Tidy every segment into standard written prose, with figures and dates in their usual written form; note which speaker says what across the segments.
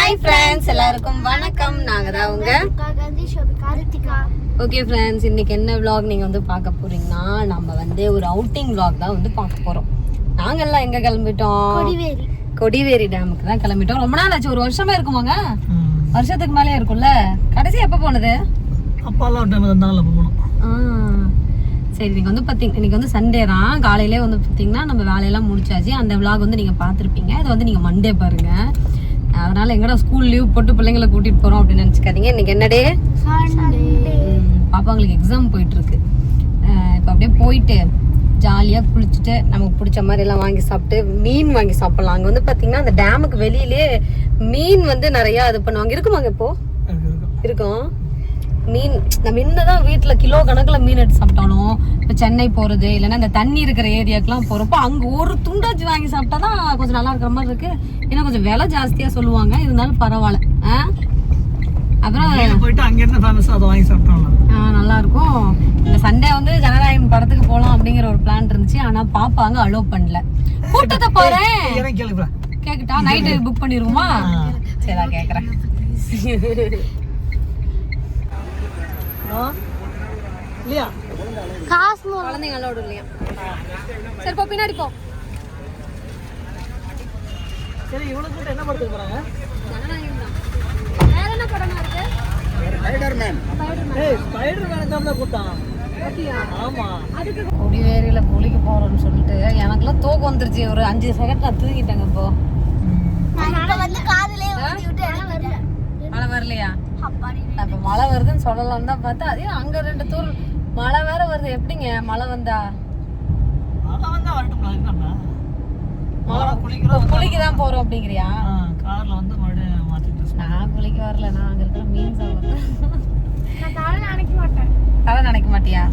Speaker 1: Hi friends, எல்லாருக்கும் வணக்கம். நாங்க தான் உங்க ஓகே ஃப்ரெண்ட்ஸ். இன்னைக்கு என்ன vlog நீங்க வந்து பார்க்க போறீங்கன்னா, நம்ம வந்து ஒரு அவுட்டிங் vlog தான் வந்து பார்க்க போறோம். நாங்கெல்லாம் எங்க கிளம்பிட்டோம்? கொடிவேரி டேமுக்கு தான் கிளம்பிட்டோம். ரொம்ப நாள் ஆச்சு, ஒரு வருஷமே இருக்குமாங்க? வருஷத்துக்கு மேலே இருக்கும்ல. கடைசி எப்ப போனது?
Speaker 2: அப்பாலாம் டைம் வந்தால போனோம்.
Speaker 1: சரி, நீங்க வந்து பாத்தீங்க, இன்னைக்கு வந்து சண்டே தான். காலையிலே வந்து பாத்தீங்கன்னா நம்ம வேலையெல்லாம் முடிச்சாச்சு. அந்த vlog வந்து நீங்க பாத்திருப்பீங்க. இது வந்து நீங்க மண்டே பாருங்க. அதனால எங்கடா ஸ்கூல் லீவ் போட்டு பிள்ளைங்களை கூட்டிட்டு போறோம் அப்படின்னு நினைச்சுக்காதீங்க. இன்னைக்கு என்ன டே? பாப்பாங்களுக்கு எக்ஸாம் போயிட்டு இருக்கு. இப்போ அப்படியே போயிட்டு ஜாலியா குளிச்சுட்டு நமக்கு பிடிச்ச மாதிரி எல்லாம் வாங்கி சாப்பிட்டு மீன் வாங்கி சாப்பிடலாம். அங்க வந்து பாத்தீங்கன்னா அந்த டேமுக்கு வெளியிலே மீன் வந்து நிறைய இது பண்ணுவாங்க. இருக்குமாங்க? இப்போ இருக்கும் மீன். நம்ம என்னதான் வீட்டுல கிலோ கணக்குல மீன் எடுத்து சாப்பிட்டாலும், இப்ப சென்னை போறது இல்லைன்னா இந்த தண்ணி இருக்கிற ஏரியாக்கெல்லாம் போறப்போ அங்க ஒரு துண்டாச்சு வாங்கி சாப்பிட்டாதான் கொஞ்சம் நல்லா இருக்கிற மாதிரி இருக்கு. ஏன்னா கொஞ்சம் விலை ஜாஸ்தியா சொல்லுவாங்க, இருந்தாலும் பரவாயில்ல. அப்புறம்
Speaker 2: போயிட்டு அங்க இருந்து ஃபேமஸ் அதை வாங்கி சாப்பிட்டோம்.
Speaker 1: நல்லா இருக்கும். இந்த சண்டே வந்து ஜனநாயகன் படத்துக்கு போலாம் அப்படிங்கிற ஒரு பிளான் இருந்துச்சு. ஆனா பாப்பா அங்க அலோவ் பண்ணல. கூட்டத்தை போறேன் கேக்குட்டா, நைட்டு புக் பண்ணிருவோமா? சரி, கேக்குறேன்.
Speaker 2: இல்லையா
Speaker 1: காசு குழந்தைங்க அலோடு இல்லையா? சரி, போ பின்னாடி போ.
Speaker 2: சரி, இவ்வளவு கூட்டம் என்ன படத்துக்கு போறாங்க?
Speaker 1: வேற என்ன படமா இருக்கு? ஸ்பைடர்மேன்.
Speaker 2: ஸ்பைடர்மேன் தான் கூட்டம். ஆமா,
Speaker 1: அதுக்கு கொடிவேரியில குளிக்க போறோம்னு சொல்லிட்டு எனக்குலாம் தூக்கம் வந்துருச்சு. ஒரு 5 செகண்ட் நான் தூங்கிட்டேங்க. இப்போ மழை வரலையா? அப்ப மழை வருதுன்னு சொல்லலாம் தான் பார்த்தா, அதே அங்க 2 தூர் மழை வேற வருது. எப்படிங்க மழை வந்தா? குளிக்கதான் போறோம் அப்படிங்கிறியா?
Speaker 2: கார்ல வந்து
Speaker 1: நான் குளிக்க வரல. நான் அங்க இருக்கிற மீன் சாப்பிடுறேன். தலை நினைக்க மாட்டியா?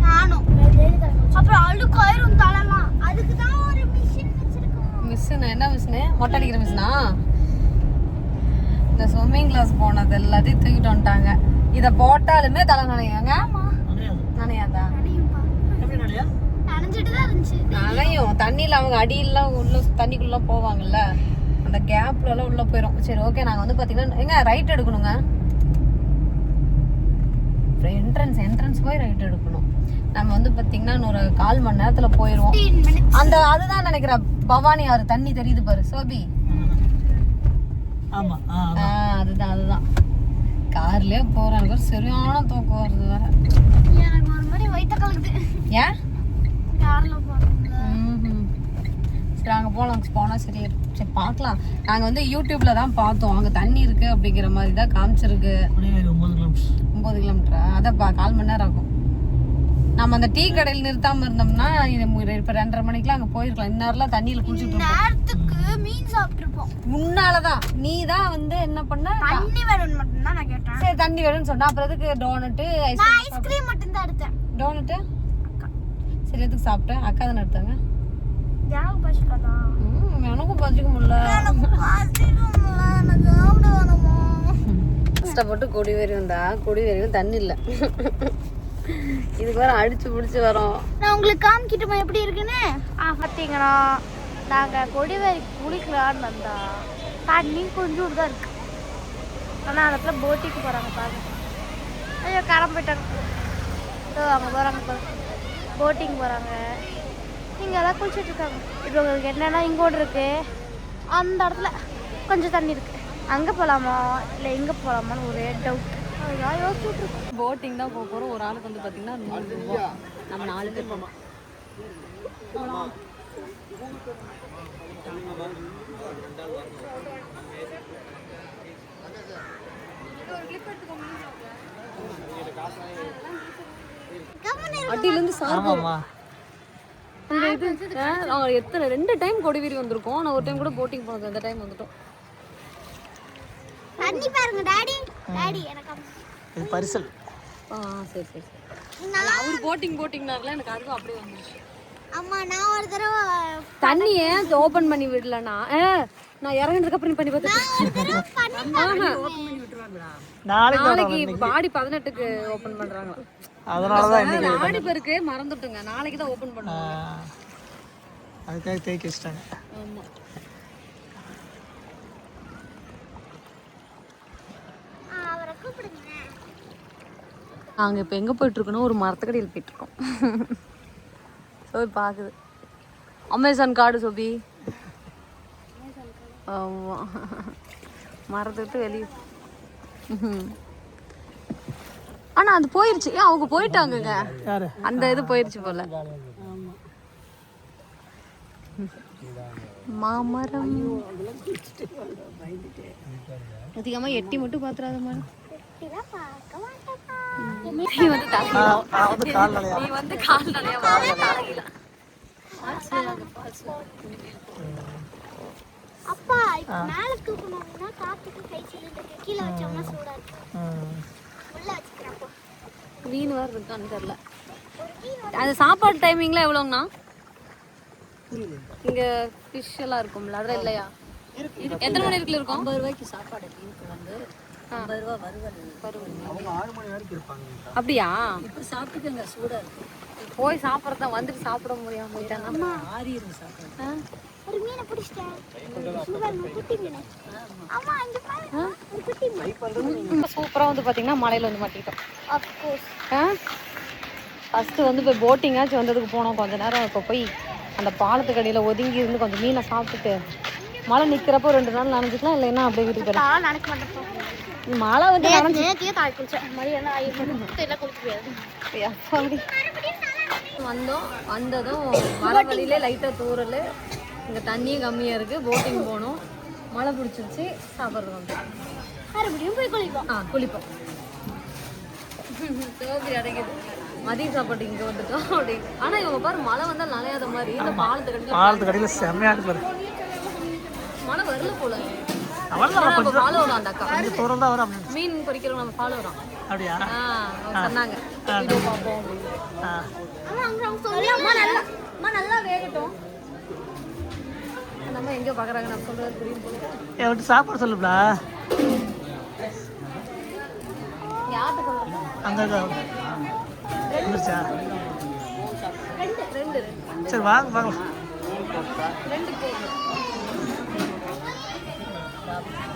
Speaker 3: அப்புறம் அழுக்காயிரும் தலைலாம். அதுக்கு தான் ஒரு மிஷின் வச்சிருக்கோம்.
Speaker 1: மிஷின்? என்ன மிஷின்? மொட்டை அடிக்கிற மிஷினா? இந்த ஸ்விம்மிங் கிளாஸ் போனது எல்லாத்தையும் தூக்கிட்டு வந்துட்டாங்க. இத போட்டாலுமே தலை நனையாங்க. நனையாதா? நனையும். தண்ணியில அவங்க அடியில உள்ள தண்ணிக்குள்ள போவாங்கல்ல, அந்த கேப்ல எல்லாம் உள்ள போயிரும். சரி, ஓகே. நாங்க வந்து பாத்தீங்கன்னா எங்க ரைட் எடுக்கணுங்க. என்ட்ரன்ஸ் போய் ரைட் எடுக்கணும். நம்ம வந்து பாத்தீங்கன்னா ஒரு 1/4 மணி நேரத்துல போயிருவோம். அந்த அதுதான் நினைக்கிறேன், பவானி ஆறு தண்ணி தெரியுது பாரு சோபி.
Speaker 2: ஆமா,
Speaker 1: அதுதான். கார்லயே போறாங்க. சரியான தூக்கம் வருது வேற.
Speaker 3: எனக்கு ஒரு மாதிரி வயித்த கலக்குது.
Speaker 1: ஏன்?
Speaker 3: கார்ல போறோம்.
Speaker 1: சரி, அங்க போனா சரி. சரி, பார்க்கலாம். நாங்க வந்து யூடியூப்ல தான் பார்த்தோம். அங்க தண்ணி இருக்கு அப்படிங்கிற மாதிரி தான் காமிச்சிருக்கு. 9 கிலோமீட்டரா? அதான் 1/4 மணி நேரம் ஆகும். நம்ம அந்த டீ கடையில் நிறுத்தாம இருந்தோம்னா இப்ப 2:30 மணிக்கெல்லாம் அங்க போயிருக்கலாம். இந்நேரம்லாம் தண்ணியில குளிச்சுட்டு
Speaker 3: நேரத்துக்கு மீன் சாப்பிட்டுருப்போம்.
Speaker 1: முன்னாலதான் நீ தான் வந்து என்ன பண்ண,
Speaker 3: தண்ணி வேணும்னு மட்டும் தான் நான் கேட்டேன்.
Speaker 1: சரி, தண்ணி வேணும்னு சொன்னா அப்புறம் எதுக்கு டோனட்டு
Speaker 3: ஐஸ்கிரீம் மட்டும் தான் எடுத்தேன்.
Speaker 1: டோனட்டு சரி, எதுக்கு சாப்பிட்டேன்? அக்கா தானே எடுத்தாங்க. எனக்கும் பசிக்க முடியல. கஷ்டப்பட்டு கொடிவேரி வந்தா கொடிவேரியும் தண்ணி இல்ல. இதுக்கு வேற அடிச்சு பிடிச்சு வரோம்.
Speaker 3: நான் உங்களுக்கு காமிக்கிட்டுமா எப்படி இருக்குன்னு? பார்த்தீங்கன்னா நாங்கள் கொடிவேரி குளிக்கலான்னு வந்தா தண்ணி கொஞ்சம் தான் இருக்கு. ஆனால் அந்த இடத்துல போட்டிக்கு போகிறாங்க பாருங்க. ஐயோ, கிளம்ப போயிட்டாங்க. அங்கே போகிறாங்க, போட்டிங் போகிறாங்க. இங்கெல்லாம் குளிச்சுட்டு இருக்காங்க. இப்போ உங்களுக்கு என்னென்னா இங்கோடு இருக்கு, அந்த இடத்துல கொஞ்சம் தண்ணி இருக்கு. அங்கே போகலாமா இல்லை எங்கே போகலாமான்னு ஒரே டவுட். அதுதான் யோசிச்சுட்டு இருக்கோம்.
Speaker 1: போட்டிங் தான் போக போகிறோம். ஒரு ஆளுக்கு வந்து பார்த்தீங்கன்னா 100 ரூபா. நம்ம 4 பேர் போகலாம். அடியிலேருந்து சாப்பிடுமா எத்தனை 2 டைம் கொடிவேரி வந்திருக்கோம். நான் ஒரு டைம் கூட போட்டிங் போனது. அந்த டைம் வந்துட்டோம்.
Speaker 3: தண்ணி பாருங்க டாடி. எனக்கு
Speaker 2: இது பரிசல்.
Speaker 1: சரி. அவர் போட்டிங்னால எனக்கு அதுவும் அப்படியே வந்துருச்சு.
Speaker 3: அம்மா, நான் ஒரு தடவை
Speaker 1: தண்ணி ஏன் ஓபன் பண்ணி விடலனா, நான் இறங்கினதுக்கு அப்புறம் பண்ணி நாளைக்கு பாடி 18க்கு ஓபன் பண்றாங்க.
Speaker 2: அதனாலதான் இன்னைக்கு
Speaker 1: பாடி பேருக்கு மறந்துட்டுங்க. நாளைக்கு தான் ஓபன் பண்ணுவாங்க.
Speaker 2: அதுக்காக தேக்கி வச்சிட்டாங்க.
Speaker 1: ஆமா. நாங்கள் இப்போ எங்கே போயிட்டுருக்கோன்னா ஒரு மரத்துக்கடியில் போயிட்டுருக்கோம். சோபி பார்க்குது. அமேசான் காடு சோபி. ஆமாம், மரத்தை விட்டு வெளியே. ஆனால் அது போயிடுச்சு. ஏன் அவங்க போயிட்டாங்கங்க, அந்த இது போயிடுச்சு போல. மாமரம் அதிகமா எட்டி மட்டும் பாத்துறாத மாதிரி. நீ வந்து கால் நனையா
Speaker 3: அப்பா மேல தூக்கணும்னா காத்துக்கு கை சில்லுக்கு கீழ வச்சோம்னா சூடா இருக்கு. உள்ள வச்சுக்கறப்போ
Speaker 1: மீன் வேற இருக்கான்னு தெரியல. அது சாப்பாடு டைமிங்ல எவ்வளோங்கண்ணா? இங்க ஃபிஷ் எல்லாம் இருக்கும்ல, அதெல்லாம் இல்லையா? எத்தனை மணி வரைக்கும் இருக்கும்? 50 ரூபாய்க்கு சாப்பாடு. மீனுக்கு வந்து 50 ரூபா வறுவல். அவங்க 6 மணி வரைக்கும் இருப்பாங்க. அப்படியா? இப்போ சாப்பிட்டுக்கங்க, சூடா இருக்கு. போய் சாப்பிட்றதா, வந்துட்டு சாப்பிட முடியாம போயிட்டாங்க. ஆறிடும் சாப்பிட.
Speaker 3: ஒரு மீனை பிடிச்சிட்டேன். குட்டி மீன். ஆமா, இங்க பாருங்க, ஒரு குட்டி மீன்.
Speaker 1: சூப்பரா வந்து பாத்தீங்கன்னா மலையில வந்து மாட்டிட்டோம்.
Speaker 3: Of course.
Speaker 1: ஃபர்ஸ்ட் வந்து போய் போட்டிங்காச்சும் வந்ததுக்கு போனோம். கொஞ்ச நேரம் இப்போ போய் அந்த பாலத்துக்கு அடியில் ஒதுங்கி இருந்து கொஞ்சம் மீனை சாப்பிட்டுட்டு மழை நிற்கிறப்போ 2 நாள் நனைஞ்சிக்கலாம், இல்லைன்னா அப்படியே வீட்டுக்கு போயிடலாம்.
Speaker 3: நினைக்க மாட்டேன்.
Speaker 1: மழை வந்து வந்தோம். வந்ததும் மழை வழியிலே லைட்டாக தூரல். இங்கே தண்ணியும் கம்மியாக இருக்குது. போட்டிங் போகணும். மழை பிடிச்சிருச்சு. சாப்பிட்றது வந்து
Speaker 3: மறுபடியும் போய் குளிப்போம்.
Speaker 1: குளிப்போம். சோபி அடைக்குது. மதிய சாப்பாடு இங்கே வந்துட்டோம் அப்படி. ஆனால் இவங்க பாரு, மழை வந்தால் நனையாத மாதிரி. இந்த பாலத்துக்கு அடியில்
Speaker 2: செம்மையா இருக்கு.
Speaker 1: மழை வரல போல. மீன் பொறிக்கிறோம், நம்ம ஃபாலோ வரோம். அப்படியா? சொன்னாங்க நல்லா வேகட்டும். நம்ம எங்க பாக்குறாங்க, நம்ம சொல்றது புரியும்.
Speaker 2: சாப்பாடு சொல்லுங்களா?
Speaker 1: யார்கிட்ட சொல்றேன்? ரெண்டு.
Speaker 2: சரி வாங்க வாங்க.
Speaker 1: 2 போதும்.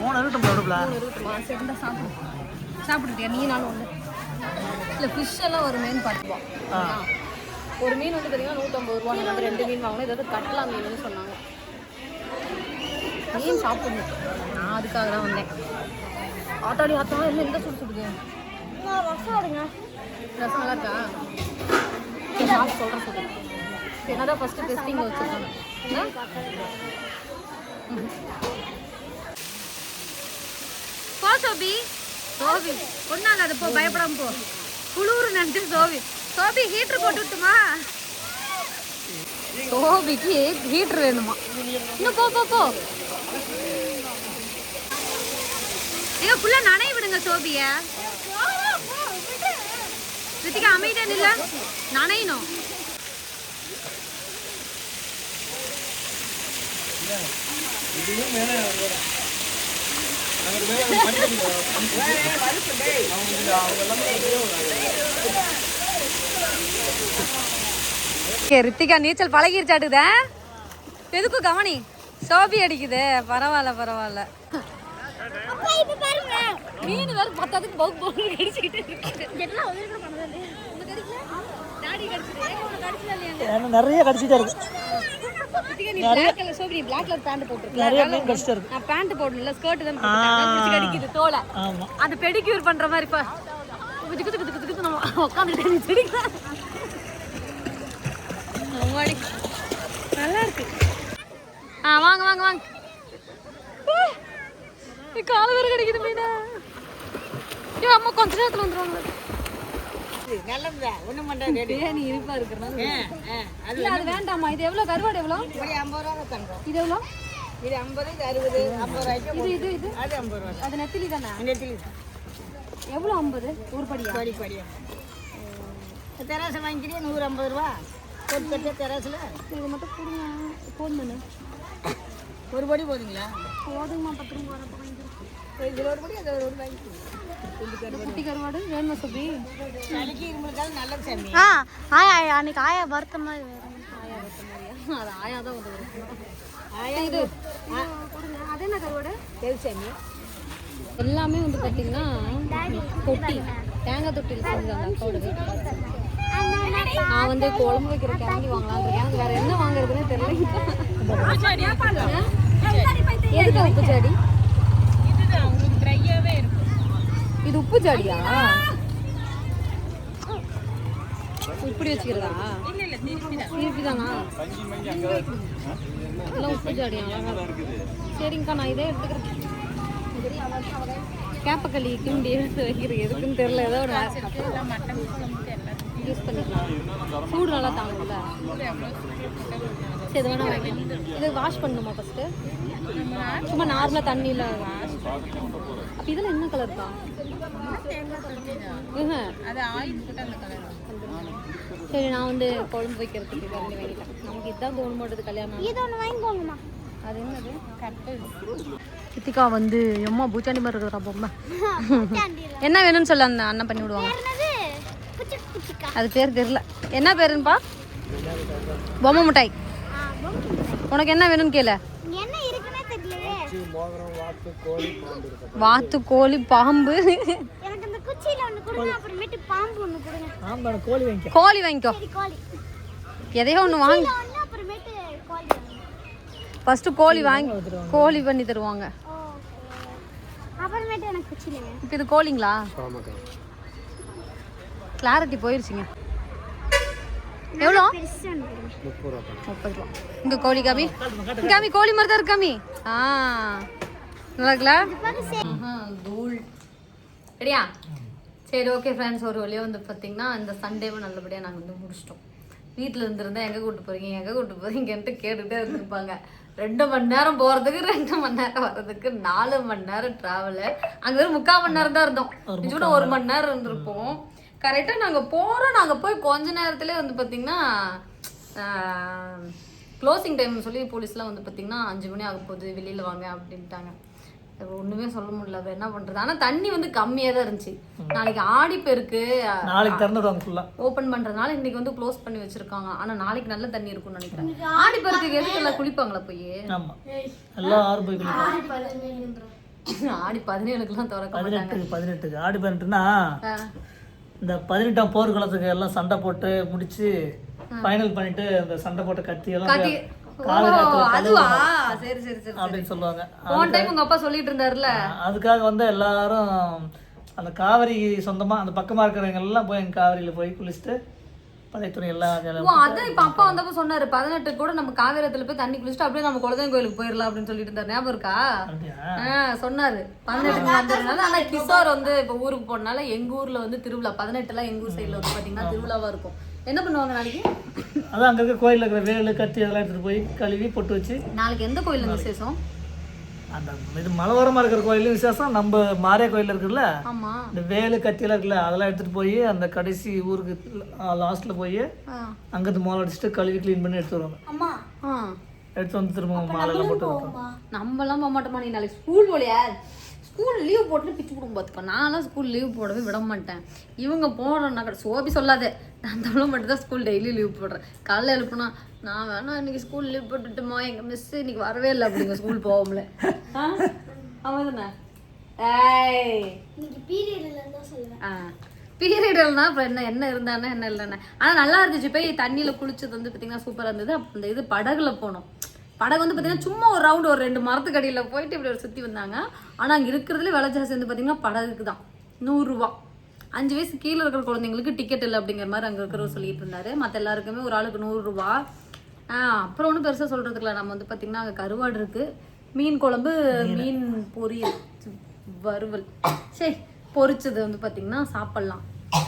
Speaker 2: 3 இருக்கட்டும் போடுங்களா?
Speaker 1: சாப்பிட்டுட்டியா நீ? நானும் ஒன்று இல்லை. ஃபிஷ் எல்லாம் ஒரு மீன் பார்த்துப்போம். ஒரு மீன் வந்து பார்த்தீங்கன்னா 150 ரூபா. நம்ம 2 மீன் வாங்கணும். ஏதாவது கட்லா மீன் சொன்னாங்க. மீன் சாப்பிடணும். நான் அதுக்காக தான் வந்தேன். ஆட்டாடி ஆத்தா இல்லை, எந்த சுடு சுடுது
Speaker 3: ரசம் எடுங்க.
Speaker 1: ரசம் நல்லா இருக்கா? சாப்பிட்டு சொல்கிறேன் சொல்லுங்கள். என்னதான் ஃபஸ்ட்டு டெஸ்டிங்கில் வச்சுருக்காங்க. போ சோபி. சோபி ஒன்றாங்க, அது போ, பயப்படாம போ. குளிர் நினைச்சு சோபி. சோபி ஹீட்ரு போட்டு விட்டுமா? சோபிக்கு ஹீட்ரு வேணுமா? இன்னும் போ போ போ. ஏங்க ஃபுல்லாக நனைய விடுங்க சோபிய. ரித்திகா அமைதியா நில்ல, நனையணும். ரித்திகா நீச்சல் பழகிருச்சாட்டுத. எதுக்கும் கவனி. சோபி அடிக்குது. பரவாயில்ல பரவாயில்ல. மீன் வேற பத்தாதுக்கு பவுக் பவுக் கடிச்சிக்கிட்டு இருக்கு.
Speaker 2: நிறைய கடிச்சிட்டே இருக்கு.
Speaker 1: நீ பிளாக் கலர் சோபி, நீ பிளாக் கலர் பேண்ட் போட்டுருக்க. நிறைய மீன் கடிச்சிட்டே இருக்கு. நான் பேண்ட் போடல, ஸ்கர்ட் தான் போட்டுட்டேன். கடிக்குது தோலை. ஆமா, அது பெடிக்யூர் பண்ற மாதிரி. இப்ப குது குது குது குது நம்ம உட்கார்ந்துட்டு நீ செடிக்கலாம். நல்லா இருக்கு. வாங்க வாங்க வாங்க. கால வேற கிடைக்குது மீனா. அம்மா கொஞ்ச நேரத்துல வந்துருவாங்க. நீ இருப்பா இருக்கிறனால அது வேண்டாமா? இது எவ்வளவு? கருவாடு எவ்வளோ?
Speaker 4: 50 ரூபா தங்கம்.
Speaker 1: இது எவ்வளோ?
Speaker 4: இது 50, இது 60, 50 ரூபாய்க்கு.
Speaker 1: இது இது இது
Speaker 4: அது 50 ரூபா.
Speaker 1: அது நெத்திலி தானே?
Speaker 4: நெத்திலி
Speaker 1: எவ்வளோ? 50 ஒரு படியா?
Speaker 4: படியா. தெராசை வாங்கிக்கிறீங்க 150 ரூபா. கொட்டு கட்டிய தெராசில்
Speaker 1: இது மட்டும் கொடுங்க. போதும்.
Speaker 4: ஒரு படி போதுங்களா?
Speaker 1: போதுங்கம்மா. 10 ரூபா
Speaker 4: இதில் ஒரு படி, அது ஒரு வாங்கிக்கிறேன்.
Speaker 1: குட்டி கருவாடு வேணுமா சோபி?
Speaker 4: நாளைக்கு இரும்புக்காலும் நல்ல சாமி.
Speaker 3: ஆயா அன்னைக்கு ஆயா வறுத்த மாதிரி வேறு.
Speaker 1: ஆயா வறுத்த மாதிரியா? அது ஆயா தான் வந்து
Speaker 4: ஆயா
Speaker 1: இது கொடுங்க. அது என்ன கருவாடு?
Speaker 4: தெரு சாமி.
Speaker 1: எல்லாமே வந்து பார்த்தீங்கன்னா கொட்டி தேங்காய் தொட்டியில் செஞ்சு அந்த அக்காவோட வீட்டு நான் வந்து குழம்பு வைக்கிற கிழங்கி வாங்கலாம் எனக்கு வேற என்ன வாங்குறதுன்னே தெரியல. எதுக்கு உப்பு சாடி? இது உப்பு சாடியா? இப்படி வச்சுக்கிறதா? திருப்பி தானா? எல்லாம் உப்பு சாடியா? சரிங்கக்கா நான் இதே எடுத்துக்கிறேன். கேப்பக்களி கிண்டி எடுத்து வைக்கிறது எதுக்குன்னு தெரியல. ஏதோ ஒரு யூஸ் பண்ணிக்கலாம். சூடு நல்லா தாங்கும்ல. சரி இது வேணா வாங்கிக்கலாம். இது வாஷ் பண்ணணுமா ஃபர்ஸ்ட்டு? சும்மா நார்மலாக தண்ணியில் வாஷ். அப்போ இதில் என்ன கலர் தான்? சரி நான் வந்து குழம்பு வைக்கிறதுக்கு கரண்டி வாங்கிட்டேன். நமக்கு இதுதான் தோண மாட்டேது கல்யாணம்.
Speaker 3: இது ஒன்று வாங்கிக்கோங்கம்மா.
Speaker 1: அது என்னது? கித்திகா வந்து எம்மா பூச்சாண்டி மாதிரி இருக்கிறா பொம்மை. என்ன வேணும்னு சொல்ல அந்த அண்ணன் பண்ணி விடுவாங்க. அது பேர் தெரியல. என்ன பேருப்பா? பொம்மை மிட்டாய். உனக்கு என்ன வேணும்னு கேளு. வாத்து, கோழி, பாம்பு. கோழி வாங்கிக்கோ. எதையோ ஒன்று வாங்கி ஃபர்ஸ்ட் கோழி வாங்கி கோழி பண்ணி தருவாங்க. இப்போ இது கோழிங்களா? கிளாரிட்டி போயிருச்சுங்க. எவ்வளோ? 30 ரூபா. இங்கே கோழி காமி காமி கோழி மாதிரி தான் இருக்காமி. நல்லா இருக்குல்ல? தூள் ரெடியா? சரி ஓகே ஃப்ரெண்ட்ஸ், ஒரு வழியாக வந்து பார்த்தீங்கன்னா இந்த சண்டேவும் நல்லபடியாக நாங்கள் வந்து முடிச்சிட்டோம். வீட்டில் இருந்திருந்தா எங்கே கூப்பிட்டு போகிறீங்கன்ட்டு கேட்டுகிட்டே இருந்திருப்பாங்க. 2 மணி நேரம் போகிறதுக்கு 2 மணி நேரம் வர்றதுக்கு 4 மணி நேரம் ட்ராவலு. அங்கே வெறும் 3/4 மணி நேரம் தான் இருந்தோம். கூட 1 மணி நேரம் இருந்திருப்போம். கரெக்டாக நாங்கள் போகிறோம். நாங்கள் போய் கொஞ்ச நேரத்துலேயே வந்து பார்த்திங்கன்னா க்ளோசிங் டைம்னு சொல்லி போலீஸ்லாம் வந்து பார்த்திங்கன்னா 5 மணி ஆக போகுது, வெளியில் வாங்க அப்படின்ட்டாங்க. ஒன்றுமே சொல்ல முடியல. அது என்ன பண்ணுறது? ஆனால் தண்ணி வந்து கம்மியாக தான் இருந்துச்சு. நாளைக்கு ஆடிப்பெருக்கு
Speaker 2: நாளைக்கு திறந்துடுவாங்க ஃபுல்லாக.
Speaker 1: ஓப்பன் பண்ணுறதுனால இன்னைக்கு வந்து க்ளோஸ் பண்ணி வச்சுருக்காங்க. ஆனால் நாளைக்கு நல்ல தண்ணி இருக்கும்னு நினைக்கிறேன். ஆடிப்பெருக்கு எதுக்கு எல்லாம் குளிப்பாங்களா போய்?
Speaker 2: ஆமாம் எல்லாரும் போய் குளிப்பாங்க.
Speaker 1: ஆடி 17க்குலாம் திறக்க மாட்டாங்க.
Speaker 2: 18 ஆடி 18னா இந்த 18ஆம் போர்க்குளத்துக்கு எல்லாம் சண்டை போட்டு முடிச்சு ஃபைனல் பண்ணிட்டு அந்த சண்டை போட்ட கத்தி எல்லாம்
Speaker 1: அதுவா? சரி சரி சரி
Speaker 2: அப்படின்னு சொல்லுவாங்க.
Speaker 1: போன டைம் உங்க அப்பா சொல்லிட்டு இருந்தாருல,
Speaker 2: அதுக்காக வந்து எல்லாரும் அந்த காவிரி சொந்தமா அந்த பக்கமா இருக்கிறவங்க எல்லாம் போய் எங்க காவிரியில போய் குளிச்சுட்டு பழைய துணி எல்லாம்.
Speaker 1: அதான் இப்ப அப்பா வந்தப்ப சொன்னாரு 18 கூட நம்ம காவிரத்துல போய் தண்ணி குளிச்சுட்டு அப்படியே நம்ம குலதெய்வம் கோயிலுக்கு போயிடலாம் அப்படின்னு சொல்லிட்டு இருந்தாரு. ஞாபகம் இருக்கா? சொன்னாரு 18 வந்ததுனால. ஆனா கிஷோர் வந்து இப்ப ஊருக்கு போனால எங்க ஊர்ல வந்து திருவிழா 18 எல்லாம் எங்க ஊர் சைட்ல வந்து பாத்தீங்கன்னா திருவிழாவா இருக்கும். என்ன பண்ணுவாங்க நாளைக்கு?
Speaker 2: அதான் அங்க இருக்க கோயில்ல இருக்கிற வேலு கத்தி அதெல்லாம் எடுத்துட்டு போய் கழுவி பொட்டு வச்சு.
Speaker 1: நாளைக்கு எந்த கோயில்ல விசேஷம்?
Speaker 2: அந்த இது மலவரமா இருக்கிற கோயிலும் விசேஷம். நம்ம மாரியா கோயில் இருக்குல்ல,
Speaker 1: ஆமா,
Speaker 2: இந்த வேலு கத்தியெல்லாம் இருக்குல்ல, அதெல்லாம் எடுத்துட்டு போய் அந்த கடைசி ஊருக்கு லாஸ்ட்ல போய் அங்கிருந்து மோளம் அடிச்சுட்டு கழுவி கிளீன் பண்ணி எடுத்து வருவாங்க. எடுத்து வந்து திரும்ப மாலை எல்லாம் போட்டு வைப்பாங்க.
Speaker 1: நம்ம எல்லாம் போக மாட்டோமா? நீ நாளைக்கு ஸ்கூல் போலையா? ஸ்கூல் லீவ் போட்டு பிச்சு கொடுக்கும் பார்த்துக்கோ. நான்லாம் ஸ்கூல் லீவ் போடவே விட மாட்டேன். இவங்க போடுறேன்னா கடை சோபி சொல்லாதே, நான் தமிழ் மட்டும் தான் ஸ்கூல் டெய்லி லீவ் போடுறேன். காலைல எழுப்புனா நான் வேணா இன்னைக்கு ஸ்கூல் லீவ் போட்டுட்டுமா, எங்கள் மிஸ் இன்னைக்கு வரவே இல்லை அப்படிங்க ஸ்கூல் போவோம்ல. அவன் தானே பீரியட்னா அப்புறம் என்ன இருந்தானே என்ன இல்லைண்ணே. ஆனால் நல்லா இருந்துச்சு. போய் தண்ணியில் குளிச்சது வந்து பார்த்தீங்கன்னா சூப்பராக இருந்தது. அப்போ இந்த இது படகுல போனோம். படகு வந்து பார்த்தீங்கன்னா சும்மா ஒரு ரவுண்டு ஒரு 2 மரத்துக்கடியில் போயிட்டு இப்படி ஒரு சுற்றி வந்தாங்க. ஆனால் அங்கே இருக்கிறதுல விலை ஜாஸ்தி வந்து பார்த்தீங்கன்னா படகுக்கு தான் 100 ரூபா. 5 வயசு கீழே இருக்கிற குழந்தைங்களுக்கு டிக்கெட் இல்லை அப்படிங்கிற மாதிரி அங்கே இருக்கிறவர் சொல்லிட்டு இருந்தாரு. மற்ற எல்லாருக்குமே ஒரு ஆளுக்கு 100 ரூபா. அப்புறம் ஒன்றும் பெருசாக சொல்கிறதுக்குல, நம்ம வந்து பார்த்திங்கன்னா அங்கே கருவாடு இருக்குது, மீன் குழம்பு, மீன் பொரியல், வறுவல், சரி பொரிச்சது வந்து பார்த்திங்கன்னா சாப்பிட்லாம்.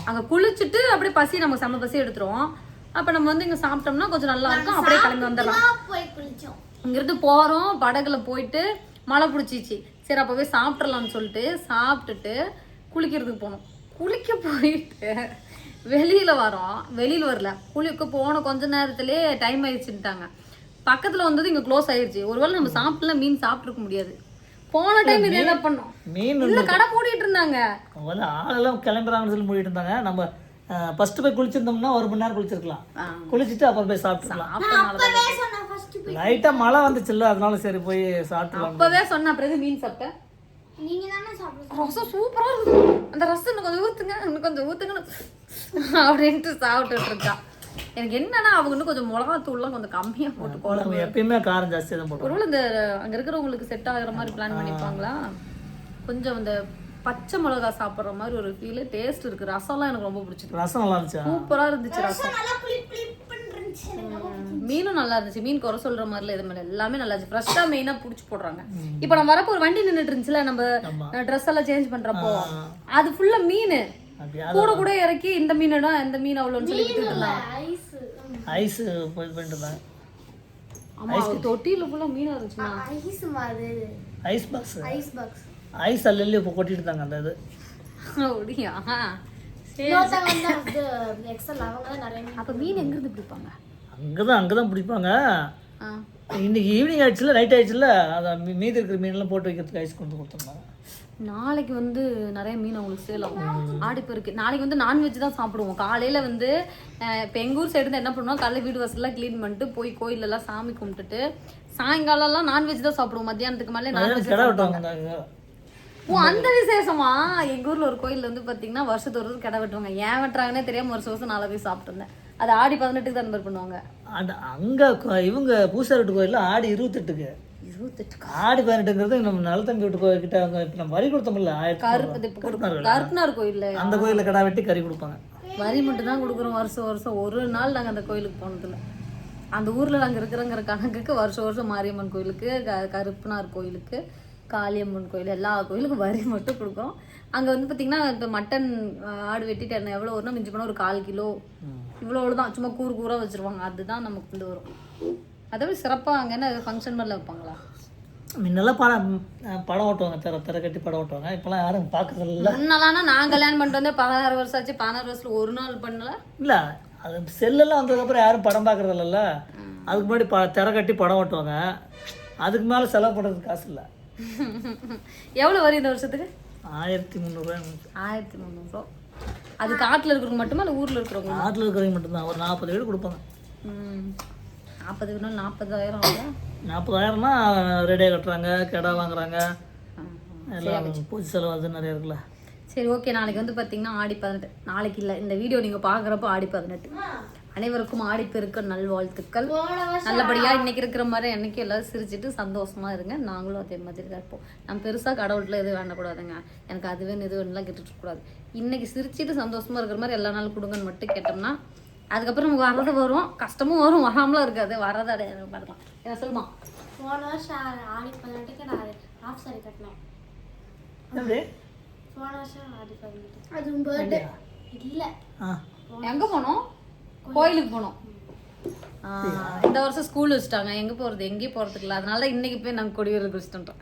Speaker 1: அங்கே குளிச்சுட்டு அப்படியே பசி நமக்கு செம்ம பசி எடுத்துரும். அப்போ நம்ம வந்து இங்கே சாப்பிட்டோம்னா கொஞ்சம் நல்லா இருக்கும். அப்படியே கிளம்பி வந்துடலாம். இங்கிருந்து போகிறோம், படகுல போயிட்டு மழை பிடிச்சிச்சு. சரி அப்போவே சாப்பிட்றலாம்னு சொல்லிட்டு சாப்பிட்டுட்டு குளிக்கிறதுக்கு போனோம். குளிக்க போயிட்டு வெளியில் வரோம். வெளியில் வரல, குளிக்க போன கொஞ்ச நேரத்துலேயே டைம் ஆயிடுச்சுட்டாங்க. பக்கத்தில் வந்தது இங்கே க்ளோஸ் ஆயிடுச்சு. ஒருவேளை நம்ம சாப்பிடல, மீன் சாப்பிட்ருக்க முடியாது. போன டைம் இது என்ன பண்ணோம், மீன் இல்லை கடை மூடிட்டு இருந்தாங்க.
Speaker 2: ஆளெல்லாம் கிளம்புறாங்கன்னு சொல்லி மூடிட்டு இருந்தாங்க. நம்ம ஃபர்ஸ்ட் போய் குளிச்சிருந்தோம்னா 1 மணி நேரம் குளிச்சிருக்கலாம். குளிச்சுட்டு அப்புறம் போய் சாப்பிட்டுக்கலாம். லைட்டா மழை வந்துச்சுல்ல, அதனால சரி போய் சாப்பிட்டுலாம்.
Speaker 1: அப்பவே சொன்ன பிறகு மீன் சாப்பிட்டேன்.
Speaker 3: நீங்க தானே சாப்பிடுங்க.
Speaker 1: ரசம் சூப்பரா இருக்கு. அந்த ரசம் இன்னும் கொஞ்சம் ஊத்துங்க, இன்னும் கொஞ்சம் ஊத்துங்கன்னு அப்படின்ட்டு சாப்பிட்டுட்டு இருக்கா. எனக்கு என்னன்னா அவங்க இன்னும் கொஞ்சம் மிளகாத்தூள்லாம் கொஞ்சம் கம்மியா போட்டு குழம்பு.
Speaker 2: எப்பயுமே காரம் ஜாஸ்தியாக தான் போடுவோம்.
Speaker 1: ஒருவேளை இந்த அங்க இருக்கிறவங்களுக்கு செட் ஆகுற மாதிரி பிளான் பண்ணிப்பாங்களா? கொஞ்சம் அந்த பச்சை மிளகா சாப்பிட்ற மாதிரி ஒரு ஃபீல், டேஸ்ட் இருக்கு. ரசம்லாம் எனக்கு ரொம்ப பிடிச்சிருக்கு.
Speaker 2: ரசம் நல்லா இருந்துச்சா?
Speaker 1: சூப்பரா இருந்துச்சு ரசம்.
Speaker 3: நல்லா புளிப்புன்னு இருந்துச்சு. எனக்கு ரொம்ப பிடிச்சிருந்துச்சு.
Speaker 1: மீனும் நல்லா இருந்துச்சு. மீன் குறை சொல்ற மாதிரில இது மாதிரி எல்லாமே நல்லா இருந்துச்சு. ஃப்ரெஷ்ஷா மெயினா புடிச்சு போடுறாங்க. இப்போ நம்ம வரப்போ ஒரு வண்டி நின்னுட்டு இருந்துச்சுல, நம்ம ட்ரெஸ் எல்லாம் சேஞ்ச் பண்றப்போ அது ஃபுல்லா மீன் கூட கூட இறக்கி இந்த மீனடா இந்த மீன் அவ்வளோன்னு சொல்லி வித்துட்டு இருந்தாங்க.
Speaker 2: ஐஸ் போய் பண்ணிட்டு இருந்தாங்க.
Speaker 1: ஆமா, தொட்டியில ஃபுல்லா மீனா இருந்துச்சுமா.
Speaker 3: ஐஸ் மாதிரி.
Speaker 2: Ice box.
Speaker 3: Ice box.
Speaker 2: Ice அல்ல இப்போ கொட்டிட்டு இருந்தாங்க அந்த இது.
Speaker 1: அப்படியா?
Speaker 3: லோட்டா வந்து அது எக்ஸல் அவங்க தான் நிறைய மீன்.
Speaker 1: அப்ப மீன் எங்க இருந்து பிடிப்பாங்க?
Speaker 2: அங்கே தான் பிடிப்பாங்க. இன்னைக்கு ஈவினிங் ஆயிடுச்சுல, நைட் ஆயிடுச்சுல, அதை மீதி இருக்கிற மீனெல்லாம் போட்டு வைக்கிறதுக்கு ஐஸ் கொண்டு கொடுத்துருந்தாங்க.
Speaker 1: நாளைக்கு வந்து நிறைய மீன் அவங்களுக்கு சேல் ஆகும். ஆடிப்பெருக்கு நாளைக்கு வந்து நான்வெஜ் தான் சாப்பிடுவோம். காலையில வந்து இப்போ எங்கள் ஊர் சைடு இருந்து என்ன பண்ணுவோம், காலையில் வீடு வாசல்லாம் க்ளீன் பண்ணிட்டு போய் கோயிலெல்லாம் சாமி கும்பிட்டுட்டு சாயங்காலம்லாம் நான்வெஜ் தான் சாப்பிடுவோம். மத்தியானத்துக்கு மேலே நான்வெஜ்
Speaker 2: கடை வெட்டுவாங்க.
Speaker 1: ஓ, அந்த விசேஷமா? எங்க ஊர்ல ஒரு கோயில் வந்து பாத்தீங்கன்னா வருஷத்துக்கு ஒரு கடை வெட்டுவாங்க. ஏன் வெட்டுறாங்கன்னே தெரியாம வருஷம் நாளை போய் சாப்பிட்டு இருந்தேன். அது ஆடி 18க்கு தான் நம்பர் பண்ணுவாங்க.
Speaker 2: அங்கே இவங்க பூசாரி வீட்டு கோயிலில் ஆடி 28க்கு.
Speaker 1: 28
Speaker 2: ஆடி 18ங்கிறது நம்ம நல்லத்தம்பி வீட்டு கோயில்கிட்ட அவங்க இப்போ நம்ம வரி கொடுத்தோம்ல,
Speaker 1: கருப்பனார் கோயில்ல
Speaker 2: அந்த கோயிலில் கடை வெட்டி கறி கொடுப்பாங்க.
Speaker 1: வரி மட்டும் தான் கொடுக்குறோம் வருஷம். ஒரு நாள் நாங்கள் அந்த கோயிலுக்கு போனதில்ல. அந்த ஊர்ல நாங்கள் இருக்கிறங்கிற கணக்குக்கு வருஷம் மாரியம்மன் கோயிலுக்கு, கருப்பனார் கோயிலுக்கு, காளியம்மன் கோயில், எல்லா கோயிலுக்கும் வரி மட்டும் கொடுக்குறோம். அங்கே வந்து பார்த்தீங்கன்னா இப்போ மட்டன் ஆடு வெட்டிட்டு என்ன எவ்வளோ வரும்னா மிஞ்சி போனால் ஒரு 1/4 கிலோ இவ்வளோ தான். சும்மா கூறாக வச்சுருவாங்க. அதுதான் நமக்கு கொண்டு வரும். அதாவது சிறப்பாக அங்கே என்ன ஃபங்க்ஷன் மாதிரில வைப்பாங்களா?
Speaker 2: முன்னெல்லாம் படம் ஓட்டுவாங்க, திரை கட்டி படம் ஓட்டுவாங்க. இப்போலாம் யாரும் பார்க்குறதில்ல.
Speaker 1: முன்னலாம்னா நான் கல்யாணம் பண்ணிட்டு வந்து 16 வருஷம் ஆச்சு. 16 வருஷத்துல ஒரு நாள் பண்ணல.
Speaker 2: இல்லை, அது செல்லெல்லாம் வந்ததுக்கப்புறம் யாரும் படம் பார்க்குறதில்ல. அதுக்கு முன்னாடி திரை கட்டி படம் ஓட்டுவாங்க. அதுக்கு மேலே செலவு பண்ணுறதுக்கு காசு இல்லை.
Speaker 1: எவ்வளோ வரும் இந்த வருஷத்துக்கு?
Speaker 2: 1300.
Speaker 1: 1300. அது காட்டில் இருக்கிறவங்க மட்டுமா இல்லை ஊரில் இருக்கிறவங்க?
Speaker 2: காட்டில் இருக்கிறவங்க மட்டும்தான். ஒரு 40 வீடு கொடுப்பாங்க.
Speaker 1: 40 வீடு 40,000 ஆகும்.
Speaker 2: 40,000னா ரெடியாக கட்டுறாங்க, கிடா வாங்குறாங்க, எல்லாம் பூச்சி செலவு அது நிறைய இருக்குல்ல.
Speaker 1: சரி, ஓகே. நாளைக்கு வந்து பார்த்தீங்கன்னா ஆடி 18. நாளைக்கு இல்லை, இந்த வீடியோ நீங்கள் பார்க்குறப்போ ஆடி 18. அனைவருக்கும் ஆடிப்பெருக்கு நல்வாழ்த்துக்கள். நல்லபடியாக இன்னைக்கு இருக்கிற மாதிரி என்னைக்கு எல்லாரும் சிரிச்சுட்டு சந்தோஷமா இருங்க. நாங்களும் அதே மாதிரி தான் இருப்போம். நம்ம பெருசாக கடவுள்ல எதுவும் வேண்டக்கூடாதுங்க. எனக்கு அதுவே இது வேணும்லாம் கேட்டுட்டு கூடாது. இன்னைக்கு சிரிச்சுட்டு சந்தோஷமா இருக்கிற மாதிரி எல்லா நாளும் கொடுங்கன்னு மட்டும் கேட்டோம்னா அதுக்கப்புறம் நமக்கு வரது வரும், கஷ்டமும் வரும், வராமலாம் இருக்காது. வரதை அடையாது பார்க்கலாம். என்ன சொல்லுமா?
Speaker 3: போன வருஷம் ஆடி 18க்கு நான் ஹாஃப் சாரி கட்டினேன். போன வருஷம் ஆடி 18 அது பர்த்டே இல்லை.
Speaker 1: எங்கே போனோம்? கோயிலுக்கு போனோம். இந்த வருஷம் ஸ்கூல் வச்சுட்டாங்க. எங்கே போகிறது? எங்கேயும் போகிறதுக்கு இல்லை. அதனால தான் இன்றைக்கி போய் நாங்கள் கொடிவேரில் குளிச்சுட்டோம்.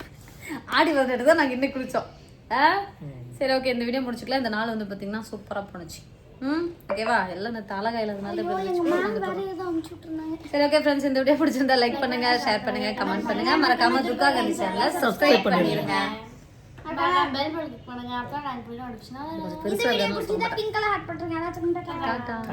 Speaker 1: ஆடி 18 தான் நாங்கள் இன்னைக்கு குளித்தோம். சரி, ஓகே. இந்த வீடியோ முடிச்சுக்கலாம். இந்த நாள் வந்து பார்த்தீங்கன்னா சூப்பராக போணுச்சு. ஓகேவா? எல்லாம் இந்த தலைகாயில சரி, ஓகே ஃப்ரெண்ட்ஸ். இந்த வீடியோ பிடிச்சிருந்தா லைக் பண்ணுங்க, ஷேர் பண்ணுங்க, கமெண்ட் பண்ணுங்க. மறக்காம துர்கா காந்தி சேனலை சப்ஸ்கிரைப் பண்ணிடுங்க.
Speaker 3: பெல் பட்டன் கிளிக் பண்ணுங்க. அப்பதான் நான் வீடியோ அடிச்சுனா
Speaker 1: பெருசா
Speaker 3: பிங்க் கலர் ஹார்ட் போட்டுருங்க. அதான்